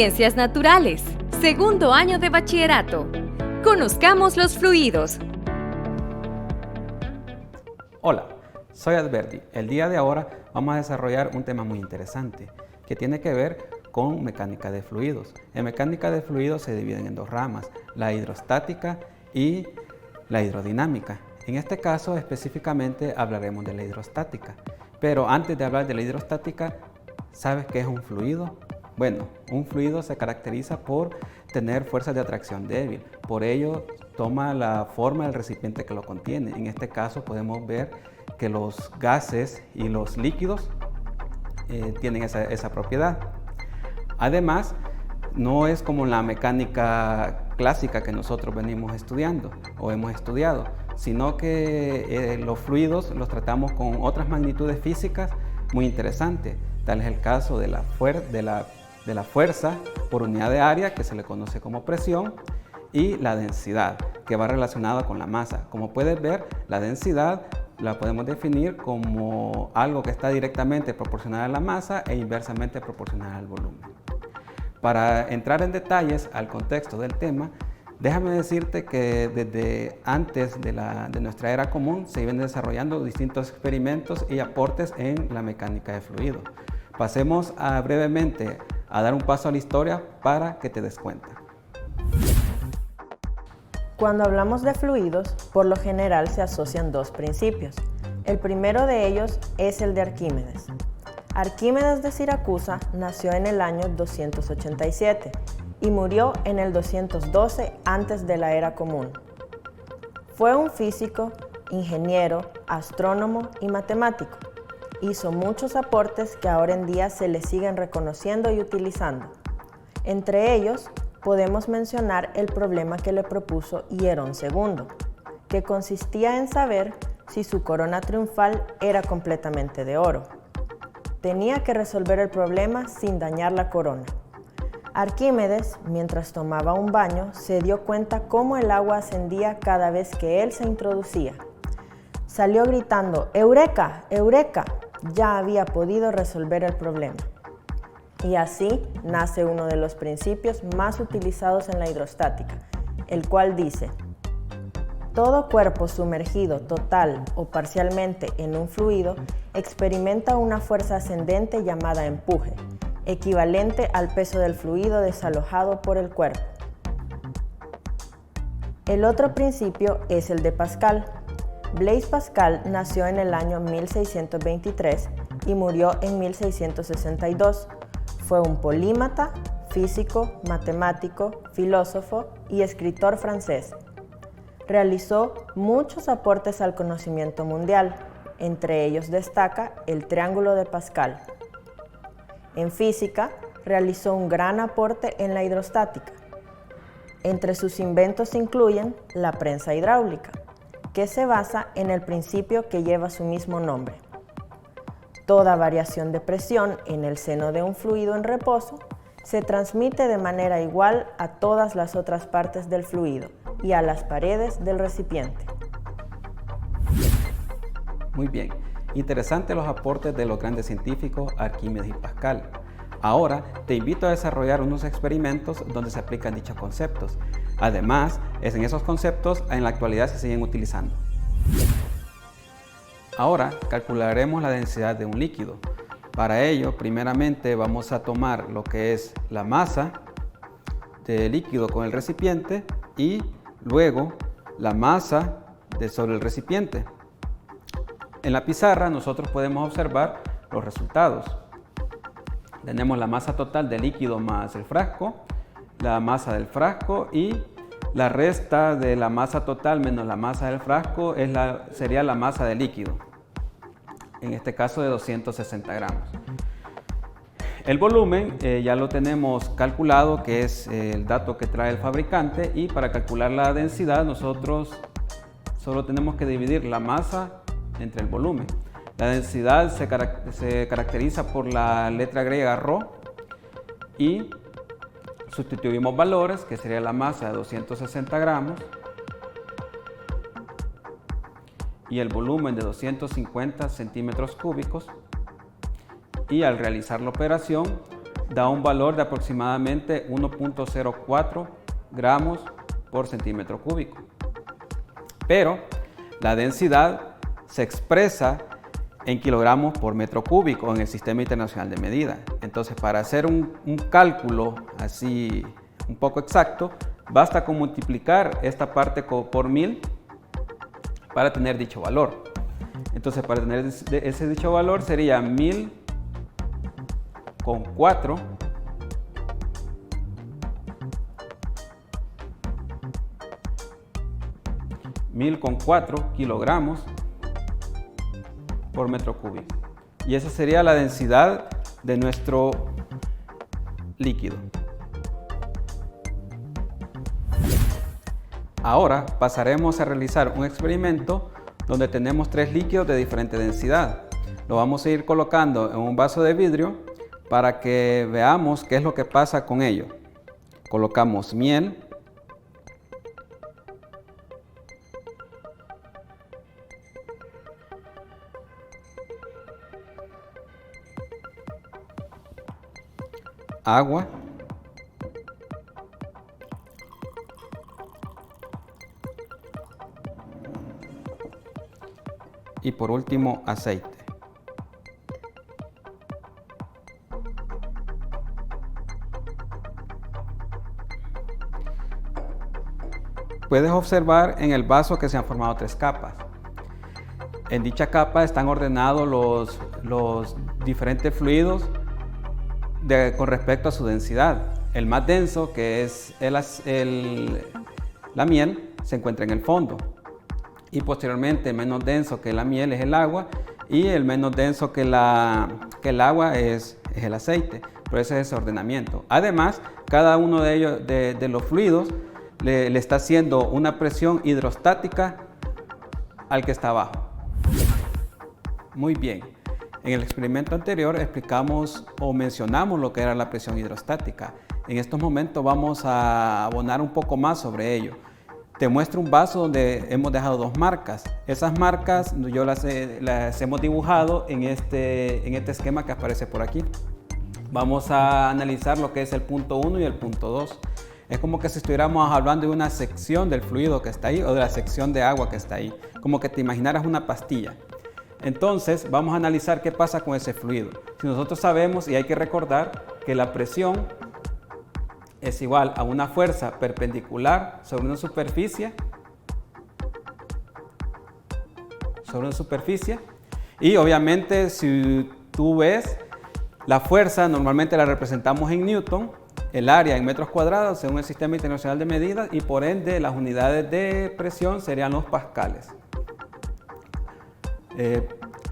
Ciencias Naturales, segundo año de bachillerato. Conozcamos los fluidos. Hola, soy Adverdi. El día de ahora vamos a desarrollar un tema muy interesante que tiene que ver con mecánica de fluidos. En mecánica de fluidos se dividen en dos ramas, la hidrostática y la hidrodinámica. En este caso específicamente hablaremos de la hidrostática. Pero antes de hablar de la hidrostática, ¿sabes qué es un fluido? Bueno, un fluido se caracteriza por tener fuerzas de atracción débil. Por ello, toma la forma del recipiente que lo contiene. En este caso podemos ver que los gases y los líquidos tienen esa propiedad. Además, no es como la mecánica clásica que nosotros venimos estudiando o hemos estudiado, sino que los fluidos los tratamos con otras magnitudes físicas muy interesantes. Tal es el caso de la fuerza por unidad de área, que se le conoce como presión, y la densidad, que va relacionada con la masa. Como puedes ver, la densidad la podemos definir como algo que está directamente proporcional a la masa e inversamente proporcional al volumen. Para entrar en detalles al contexto del tema, déjame decirte que desde antes de nuestra era común se vienen desarrollando distintos experimentos y aportes en la mecánica de fluidos. Pasemos brevemente a dar un paso a la historia para que te des cuenta. Cuando hablamos de fluidos, por lo general se asocian dos principios. El primero de ellos es el de Arquímedes. Arquímedes de Siracusa nació en el año 287 y murió en el 212 antes de la era común. Fue un físico, ingeniero, astrónomo y matemático. Hizo muchos aportes que ahora en día se le siguen reconociendo y utilizando. Entre ellos, podemos mencionar el problema que le propuso Hierón II, que consistía en saber si su corona triunfal era completamente de oro. Tenía que resolver el problema sin dañar la corona. Arquímedes, mientras tomaba un baño, se dio cuenta cómo el agua ascendía cada vez que él se introducía. Salió gritando, ¡Eureka! ¡Eureka! Ya había podido resolver el problema. Y así nace uno de los principios más utilizados en la hidrostática, el cual dice: todo cuerpo sumergido total o parcialmente en un fluido experimenta una fuerza ascendente llamada empuje, equivalente al peso del fluido desalojado por el cuerpo. El otro principio es el de Pascal. Blaise Pascal nació en el año 1623 y murió en 1662. Fue un polímata, físico, matemático, filósofo y escritor francés. Realizó muchos aportes al conocimiento mundial, entre ellos destaca el triángulo de Pascal. En física, realizó un gran aporte en la hidrostática. Entre sus inventos incluyen la prensa hidráulica, que se basa en el principio que lleva su mismo nombre. Toda variación de presión en el seno de un fluido en reposo se transmite de manera igual a todas las otras partes del fluido y a las paredes del recipiente. Muy bien, interesantes los aportes de los grandes científicos Arquímedes y Pascal. Ahora te invito a desarrollar unos experimentos donde se aplican dichos conceptos. Además, es en esos conceptos en la actualidad se siguen utilizando. Ahora calcularemos la densidad de un líquido. Para ello, primeramente vamos a tomar lo que es la masa del líquido con el recipiente y luego la masa sobre el recipiente. En la pizarra nosotros podemos observar los resultados. Tenemos la masa total del líquido más el frasco, la masa del frasco y la resta de la masa total menos la masa del frasco sería la masa del líquido, en este caso de 260 gramos. El volumen ya lo tenemos calculado, que es el dato que trae el fabricante, y para calcular la densidad nosotros solo tenemos que dividir la masa entre el volumen. La densidad se caracteriza por la letra griega ρ y sustituimos valores, que sería la masa de 260 gramos y el volumen de 250 centímetros cúbicos, y al realizar la operación da un valor de aproximadamente 1.04 gramos por centímetro cúbico. Pero la densidad se expresa en kilogramos por metro cúbico en el Sistema Internacional de Medida. Entonces, para hacer un cálculo así un poco exacto, basta con multiplicar esta parte por 1000 para tener dicho valor. Entonces, para tener ese dicho valor sería 1000 con 4 kilogramos por metro cúbico. Y esa sería la densidad de nuestro líquido. Ahora pasaremos a realizar un experimento donde tenemos 3 líquidos de diferente densidad. Lo vamos a ir colocando en un vaso de vidrio para que veamos qué es lo que pasa con ello. Colocamos miel, agua y por último aceite. Puedes observar en el vaso que se han formado 3 capas. En dicha capa están ordenados los diferentes fluidos con respecto a su densidad. El más denso, que es la miel, se encuentra en el fondo. Y posteriormente, menos denso que la miel es el agua, y el menos denso que el agua es el aceite. Por eso es ese ordenamiento. Además, cada uno de ellos, de los fluidos, le está haciendo una presión hidrostática al que está abajo. Muy bien. En el experimento anterior explicamos o mencionamos lo que era la presión hidrostática. En estos momentos vamos a abonar un poco más sobre ello. Te muestro un vaso donde hemos dejado 2 marcas. Esas marcas yo las hemos dibujado en este esquema que aparece por aquí. Vamos a analizar lo que es el punto 1 y el punto 2. Es como que si estuviéramos hablando de una sección del fluido que está ahí o de la sección de agua que está ahí. Como que te imaginaras una pastilla. Entonces vamos a analizar qué pasa con ese fluido. Si nosotros sabemos, y hay que recordar, que la presión es igual a una fuerza perpendicular sobre una superficie, y obviamente si tú ves, la fuerza normalmente la representamos en Newton, el área en metros cuadrados según el Sistema Internacional de Medidas, y por ende las unidades de presión serían los pascales.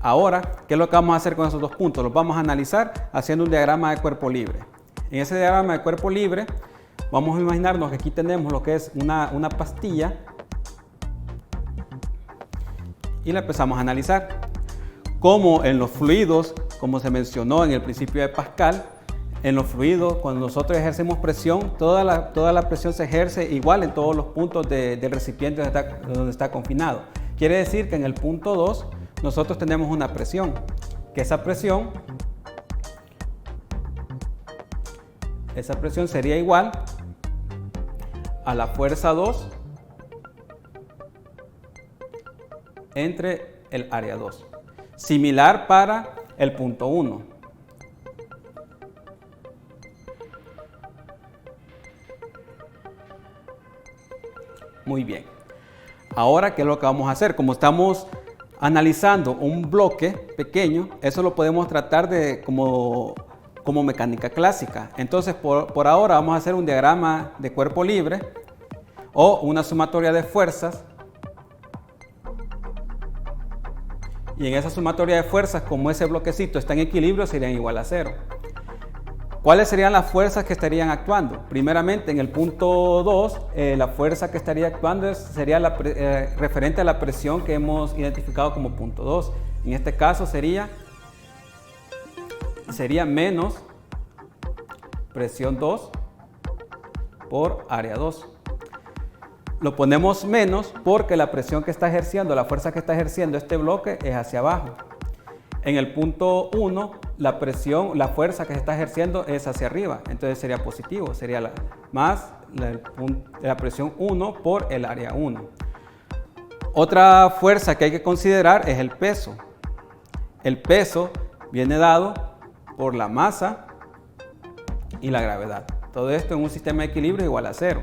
Ahora, ¿qué es lo que vamos a hacer con esos 2 puntos? Los vamos a analizar haciendo un diagrama de cuerpo libre. En ese diagrama de cuerpo libre, vamos a imaginarnos que aquí tenemos lo que es una pastilla y la empezamos a analizar. Como en los fluidos, como se mencionó en el principio de Pascal, en los fluidos, cuando nosotros ejercemos presión, toda la presión se ejerce igual en todos los puntos del recipiente donde está confinado. Quiere decir que en el punto 2, nosotros tenemos una presión, que esa presión sería igual a la fuerza 2 entre el área 2. Similar para el punto 1. Muy bien. Ahora, ¿qué es lo que vamos a hacer? Como estamos analizando un bloque pequeño, eso lo podemos tratar como mecánica clásica. Entonces, por ahora vamos a hacer un diagrama de cuerpo libre o una sumatoria de fuerzas. Y en esa sumatoria de fuerzas, como ese bloquecito está en equilibrio, serían igual a 0. ¿Cuáles serían las fuerzas que estarían actuando? Primeramente, en el punto 2, la fuerza que estaría actuando sería referente a la presión que hemos identificado como punto 2. En este caso sería menos presión 2 por área 2. Lo ponemos menos porque la presión que está ejerciendo, la fuerza que está ejerciendo este bloque es hacia abajo. En el punto 1, la presión, la fuerza que se está ejerciendo es hacia arriba, entonces sería positivo, sería la presión 1 por el área 1. Otra fuerza que hay que considerar es el peso. El peso viene dado por la masa y la gravedad. Todo esto en un sistema de equilibrio es igual a 0.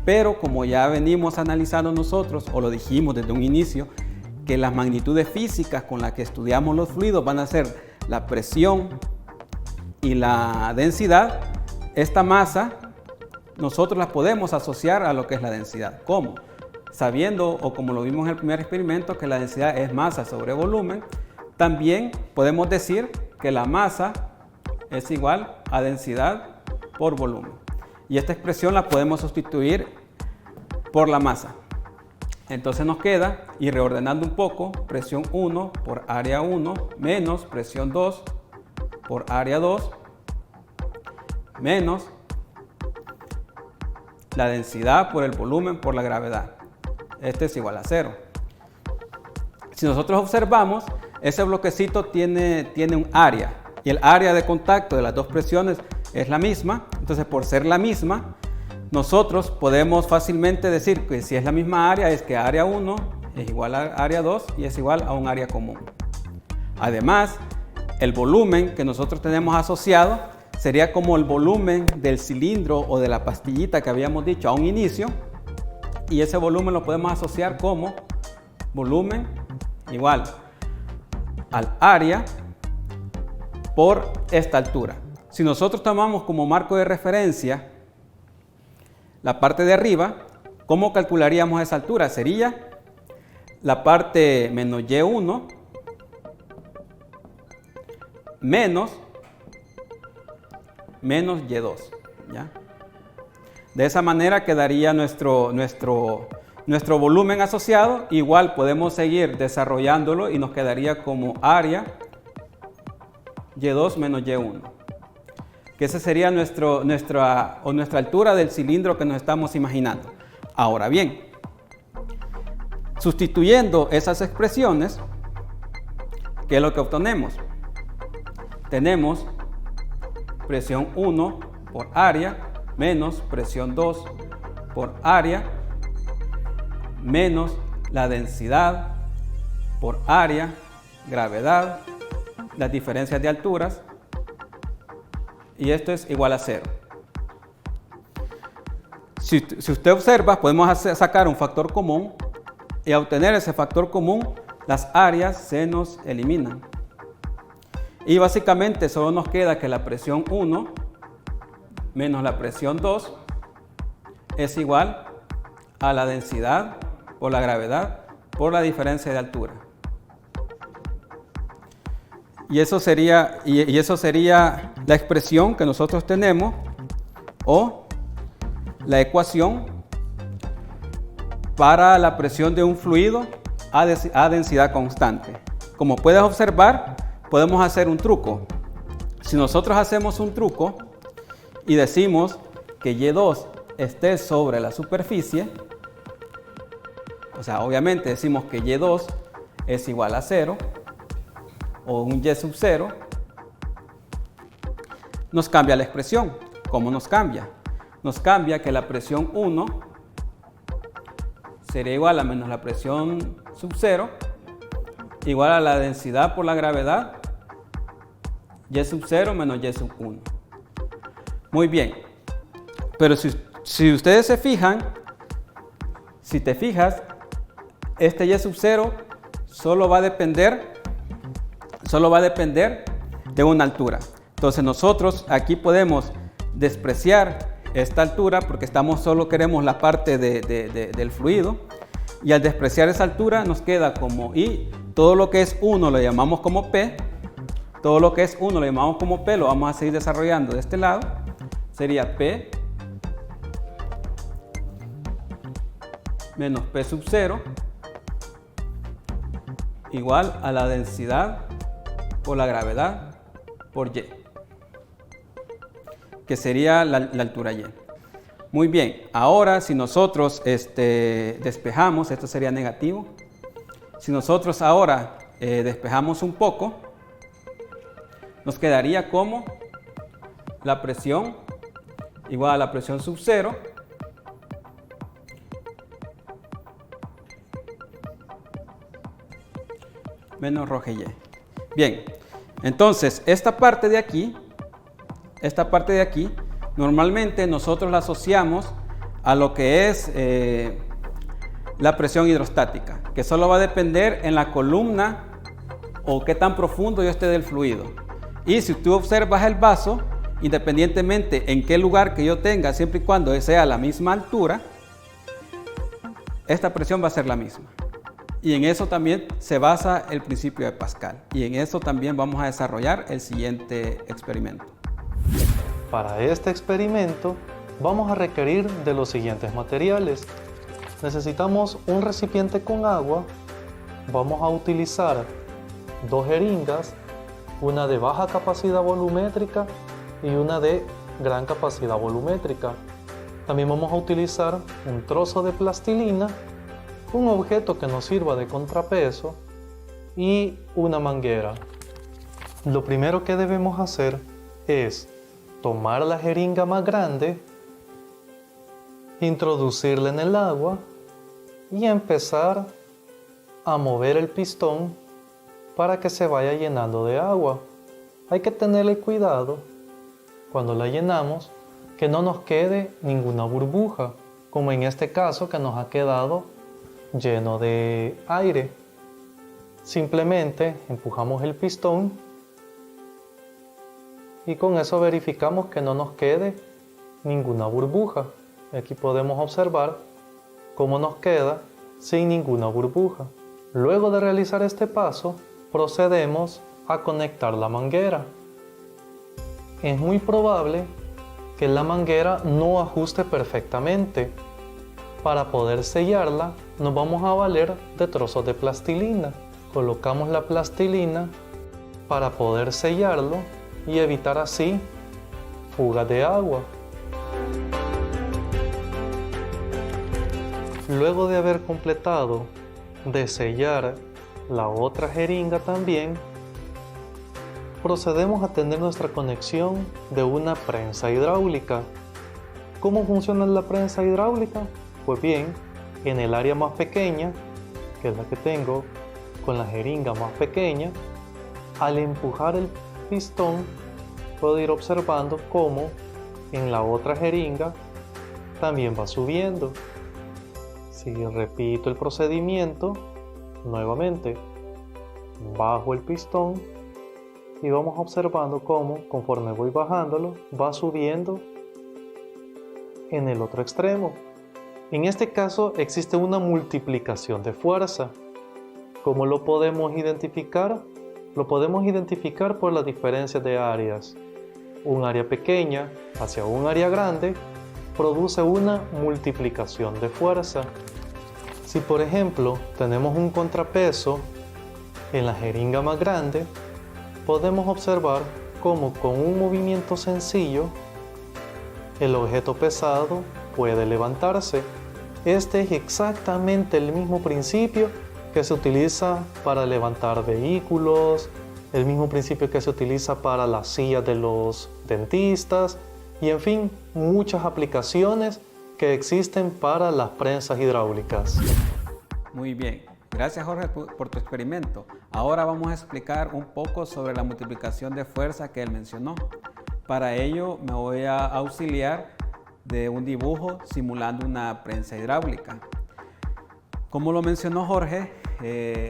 Pero como ya venimos analizando nosotros, o lo dijimos desde un inicio, que las magnitudes físicas con las que estudiamos los fluidos van a ser la presión y la densidad, esta masa nosotros la podemos asociar a lo que es la densidad. ¿Cómo? Sabiendo, o como lo vimos en el primer experimento, que la densidad es masa sobre volumen, también podemos decir que la masa es igual a densidad por volumen. Y esta expresión la podemos sustituir por la masa. Entonces nos queda, y reordenando un poco, presión 1 por área 1 menos presión 2 por área 2 menos la densidad por el volumen por la gravedad. Este es igual a 0. Si nosotros observamos, ese bloquecito tiene un área, y el área de contacto de las dos presiones es la misma. Entonces, por ser la misma, nosotros podemos fácilmente decir que si es la misma área, es que área 1 es igual a área 2 y es igual a un área común. Además, el volumen que nosotros tenemos asociado sería como el volumen del cilindro o de la pastillita que habíamos dicho a un inicio, y ese volumen lo podemos asociar como volumen igual al área por esta altura. Si nosotros tomamos como marco de referencia la parte de arriba, ¿cómo calcularíamos esa altura? Sería la parte menos Y1 menos Y2, ¿ya? De esa manera quedaría nuestro volumen asociado. Igual podemos seguir desarrollándolo y nos quedaría como área Y2 menos Y1. Que esa sería nuestra altura del cilindro que nos estamos imaginando. Ahora bien, sustituyendo esas expresiones, ¿qué es lo que obtenemos? Tenemos presión 1 por área menos presión 2 por área menos la densidad por área, gravedad, las diferencias de alturas, y esto es igual a 0. Si usted observa, podemos sacar un factor común, y a obtener ese factor común, las áreas se nos eliminan. Y básicamente solo nos queda que la presión 1 menos la presión 2 es igual a la densidad por la gravedad por la diferencia de altura. Y eso sería la expresión que nosotros tenemos, o la ecuación para la presión de un fluido a densidad constante. Como puedes observar, podemos hacer un truco. Si nosotros hacemos un truco y decimos que Y2 esté sobre la superficie, o sea, obviamente decimos que Y2 es igual a 0, o un Y sub 0, nos cambia la expresión. ¿Cómo nos cambia? Nos cambia que la presión 1 sería igual a menos la presión sub 0, igual a la densidad por la gravedad, Y sub 0 menos Y sub 1. Muy bien, pero si ustedes se fijan, si te fijas, este Y sub 0 solo va a depender de una altura. Entonces nosotros aquí podemos despreciar esta altura porque solo queremos la parte del fluido, y al despreciar esa altura nos queda como I. Todo lo que es 1 lo llamamos como P. Todo lo que es 1 lo llamamos como P, lo vamos a seguir desarrollando de este lado. Sería P menos P sub 0 igual a la densidad por la gravedad por Y, que sería la altura Y. Muy bien, ahora si nosotros despejamos, esto sería negativo. Si nosotros ahora despejamos un poco, nos quedaría como la presión igual a la presión sub 0 menos rho GY. Bien, entonces esta parte de aquí, normalmente nosotros la asociamos a lo que es la presión hidrostática, que solo va a depender en la columna o qué tan profundo yo esté del fluido. Y si tú observas el vaso, independientemente en qué lugar que yo tenga, siempre y cuando sea a la misma altura, esta presión va a ser la misma. Y en eso también se basa el principio de Pascal. Y en eso también vamos a desarrollar el siguiente experimento. Para este experimento vamos a requerir de los siguientes materiales. Necesitamos un recipiente con agua. Vamos a utilizar 2 jeringas, una de baja capacidad volumétrica y una de gran capacidad volumétrica. También vamos a utilizar un trozo de plastilina, un objeto que nos sirva de contrapeso y una manguera. Lo primero que debemos hacer es tomar la jeringa más grande, introducirla en el agua y empezar a mover el pistón para que se vaya llenando de agua. Hay que tenerle cuidado cuando la llenamos que no nos quede ninguna burbuja, como en este caso que nos ha quedado lleno de aire. Simplemente empujamos el pistón y con eso verificamos que no nos quede ninguna burbuja. Aquí podemos observar cómo nos queda sin ninguna burbuja. Luego de realizar este paso, procedemos a conectar la manguera. Es muy probable que la manguera no ajuste perfectamente. Para poder sellarla, nos vamos a valer de trozos de plastilina. Colocamos la plastilina para poder sellarlo y evitar así fugas de agua. Luego de haber completado de sellar la otra jeringa también, procedemos a tener nuestra conexión de una prensa hidráulica. ¿Cómo funciona la prensa hidráulica? Pues bien, en el área más pequeña, que es la que tengo con la jeringa más pequeña, al empujar el pistón puedo ir observando cómo en la otra jeringa también va subiendo. Si repito el procedimiento, nuevamente bajo el pistón y vamos observando cómo conforme voy bajándolo va subiendo en el otro extremo. En este caso existe una multiplicación de fuerza. ¿Cómo lo podemos identificar? Lo podemos identificar por las diferencias de áreas. Un área pequeña hacia un área grande produce una multiplicación de fuerza. Si por ejemplo tenemos un contrapeso en la jeringa más grande, podemos observar cómo con un movimiento sencillo el objeto pesado puede levantarse. Este es exactamente el mismo principio que se utiliza para levantar vehículos, el mismo principio que se utiliza para las sillas de los dentistas y en fin, muchas aplicaciones que existen para las prensas hidráulicas. Muy bien, gracias Jorge por tu experimento. Ahora vamos a explicar un poco sobre la multiplicación de fuerza que él mencionó. Para ello me voy a auxiliar de un dibujo simulando una prensa hidráulica. Como lo mencionó Jorge,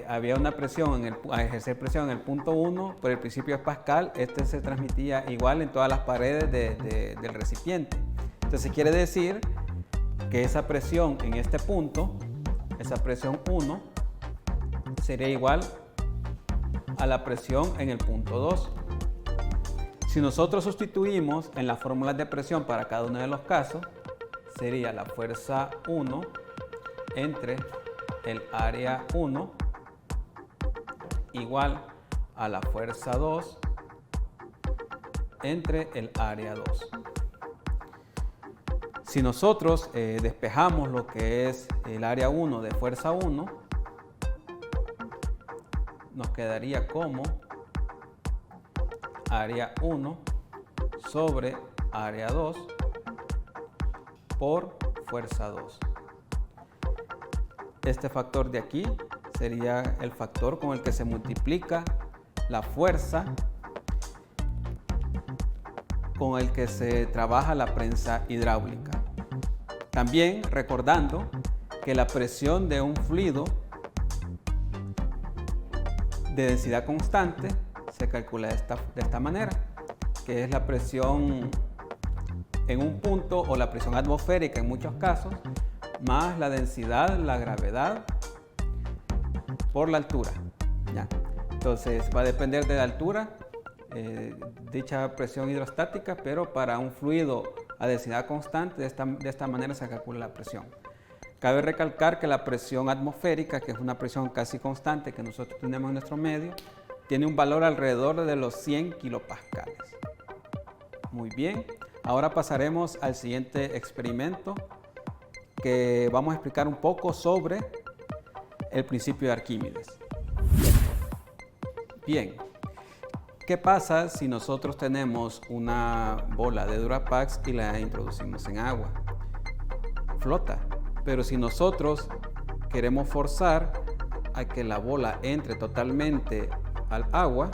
había una presión, al ejercer presión en el punto 1 por el principio de Pascal, este se transmitía igual en todas las paredes del recipiente. Entonces quiere decir que esa presión en este punto, esa presión 1, sería igual a la presión en el punto 2. Si nosotros sustituimos en las fórmulas de presión para cada uno de los casos, sería la fuerza 1 entre el área 1 igual a la fuerza 2 entre el área 2. Si nosotros despejamos lo que es el área 1 de fuerza 1, nos quedaría como área 1 sobre área 2 por fuerza 2. Este factor de aquí sería el factor con el que se multiplica la fuerza con el que se trabaja la prensa hidráulica. También recordando que la presión de un fluido de densidad constante se calcula de esta manera, que es la presión en un punto o la presión atmosférica en muchos casos, más la densidad, la gravedad por la altura. ¿Ya? Entonces va a depender de la altura dicha presión hidrostática, pero para un fluido a densidad constante de esta manera se calcula la presión. Cabe recalcar que la presión atmosférica, que es una presión casi constante que nosotros tenemos en nuestro medio, tiene un valor alrededor de los 100 kilopascales. Muy bien, ahora pasaremos al siguiente experimento que vamos a explicar un poco sobre el principio de Arquímedes. Bien, ¿qué pasa si nosotros tenemos una bola de Durapax y la introducimos en agua? Flota, pero si nosotros queremos forzar a que la bola entre totalmente al agua,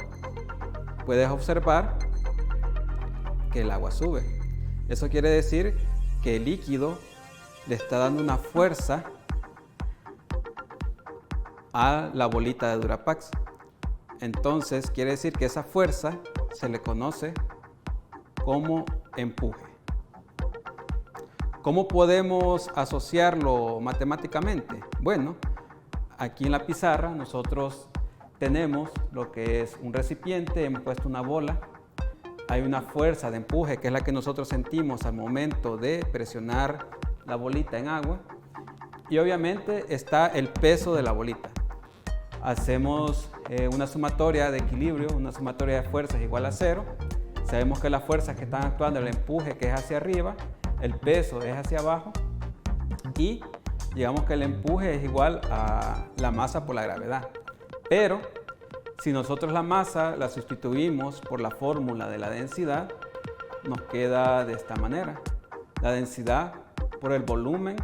puedes observar que el agua sube. Eso quiere decir que el líquido le está dando una fuerza a la bolita de Durapax. Entonces quiere decir que esa fuerza se le conoce como empuje. ¿Cómo podemos asociarlo matemáticamente? Bueno, aquí en la pizarra nosotros tenemos lo que es un recipiente, hemos puesto una bola, hay una fuerza de empuje que es la que nosotros sentimos al momento de presionar la bolita en agua, y obviamente está el peso de la bolita. Hacemos una sumatoria de equilibrio, una sumatoria de fuerzas igual a 0. Sabemos que las fuerzas que están actuando, el empuje que es hacia arriba, el peso es hacia abajo, y digamos que el empuje es igual a la masa por la gravedad. Pero si nosotros la masa la sustituimos por la fórmula de la densidad, nos queda de esta manera: la densidad por el volumen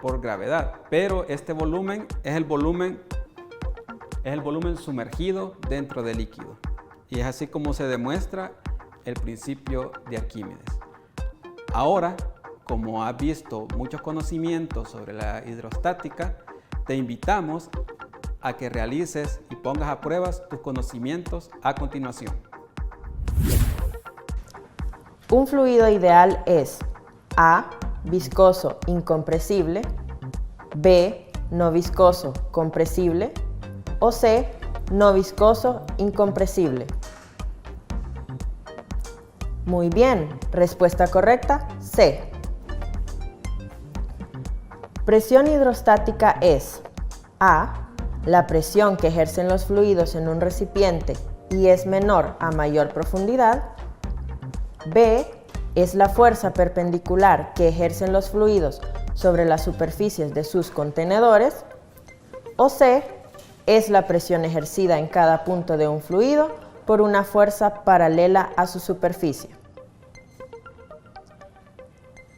por gravedad. Pero este volumen es el volumen sumergido dentro del líquido, y es así como se demuestra el principio de Arquímedes. Ahora, como has visto muchos conocimientos sobre la hidrostática, te invitamos a que realices y pongas a prueba tus conocimientos a continuación. Un fluido ideal es A. Viscoso incompresible, B. No viscoso compresible, o C. No viscoso incompresible. Muy bien, respuesta correcta, C. Presión hidrostática es A. La presión que ejercen los fluidos en un recipiente y es menor a mayor profundidad. B. Es la fuerza perpendicular que ejercen los fluidos sobre las superficies de sus contenedores. O C. Es la presión ejercida en cada punto de un fluido por una fuerza paralela a su superficie.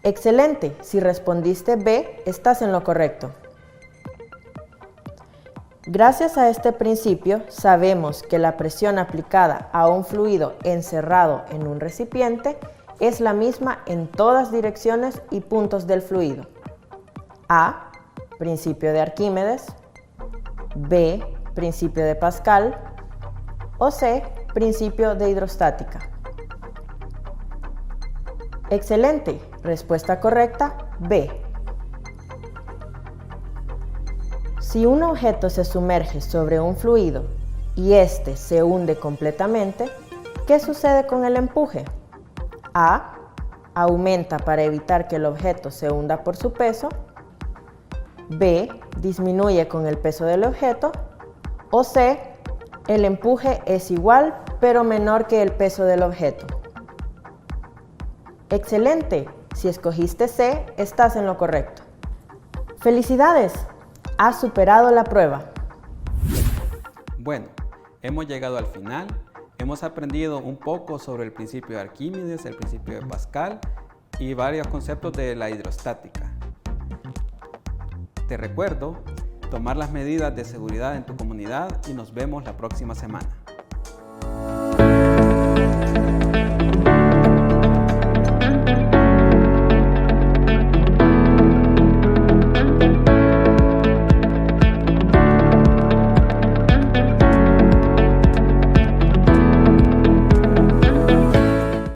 Excelente, si respondiste B, estás en lo correcto. Gracias a este principio, sabemos que la presión aplicada a un fluido encerrado en un recipiente es la misma en todas direcciones y puntos del fluido. A. Principio de Arquímedes. B. Principio de Pascal. O C. Principio de hidrostática. Excelente, respuesta correcta, B. Si un objeto se sumerge sobre un fluido y éste se hunde completamente, ¿qué sucede con el empuje? A. Aumenta para evitar que el objeto se hunda por su peso. B. Disminuye con el peso del objeto. O C. El empuje es igual pero menor que el peso del objeto. Excelente, si escogiste C, estás en lo correcto. ¡Felicidades! Has superado la prueba. Bueno, hemos llegado al final. Hemos aprendido un poco sobre el principio de Arquímedes, el principio de Pascal y varios conceptos de la hidrostática. Te recuerdo tomar las medidas de seguridad en tu comunidad y nos vemos la próxima semana.